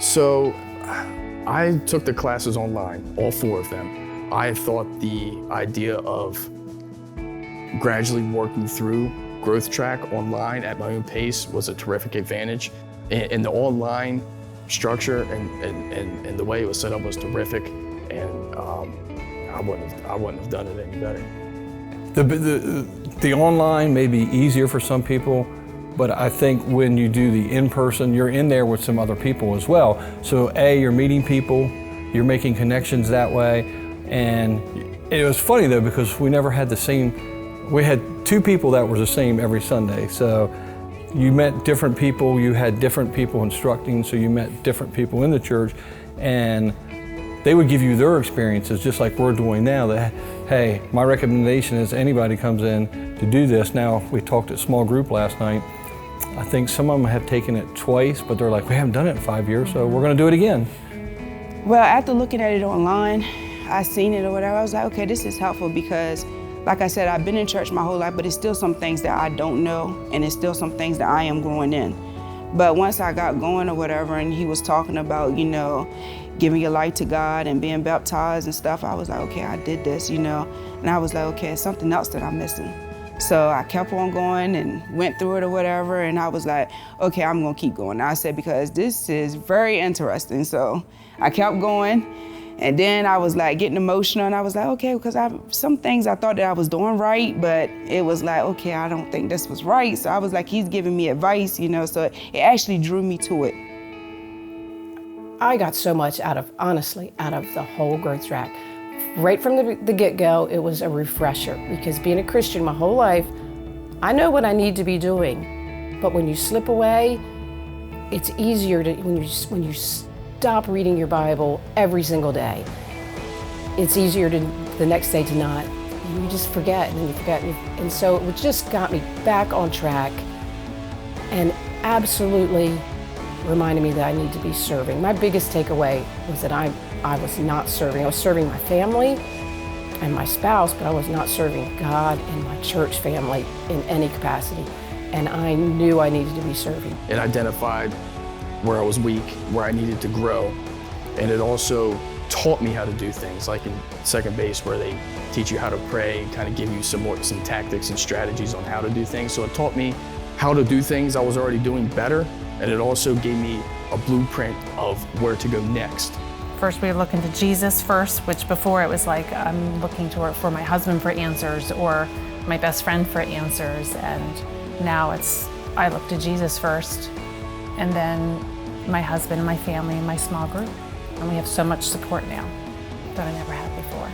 So I took the classes online, all 4 of them. I thought the idea of gradually working through Growth Track online at my own pace was a terrific advantage. And the online structure and the way it was set up was terrific. And I wouldn't have done it any better. The online may be easier for some people, but I think when you do the in-person, you're in there with some other people as well. So you're meeting people, you're making connections that way. And it was funny though, because we never had the same, we had 2 people that were the same every Sunday. So you met different people, you had different people instructing, so you met different people in the church, and they would give you their experiences just like we're doing now. That, hey, my recommendation is anybody comes in to do this. Now, we talked at small group last night. I think some of them have taken it twice, but they're like, we haven't done it in 5 years, so we're gonna do it again. Well, after looking at it online, I seen it or whatever, I was like, okay, this is helpful because, like I said, I've been in church my whole life, but it's still some things that I don't know, and it's still some things that I am growing in. But once I got going or whatever, and he was talking about, giving your life to God and being baptized and stuff, I was like, okay, I did this, and I was like, okay, it's something else that I'm missing. So I kept on going and went through it or whatever, and I was like, okay, I'm gonna keep going. I said, because this is very interesting. So I kept going, and then I was like getting emotional, and I was like, okay, because some things I thought that I was doing right, but it was like, okay, I don't think this was right. So I was like, he's giving me advice, so it actually drew me to it. I got so much honestly, out of the whole Growth Track. Right from the get-go, it was a refresher, because being a Christian my whole life, I know what I need to be doing. But when you slip away, it's easier to, when you stop reading your Bible every single day, it's easier to the next day to not. You just forget, and then you forget. And so it just got me back on track and absolutely reminded me that I need to be serving. My biggest takeaway was that I was not serving. I was serving my family and my spouse, but I was not serving God and my church family in any capacity. And I knew I needed to be serving. It identified where I was weak, where I needed to grow. And it also taught me how to do things, like in second base, where they teach you how to pray, kind of give you some tactics and strategies on how to do things. So it taught me how to do things I was already doing better, and it also gave me a blueprint of where to go next. First, we were looking to Jesus first, which before it was like I'm looking for my husband for answers or my best friend for answers, and now I look to Jesus first, and then my husband and my family and my small group. And we have so much support now that I never had before.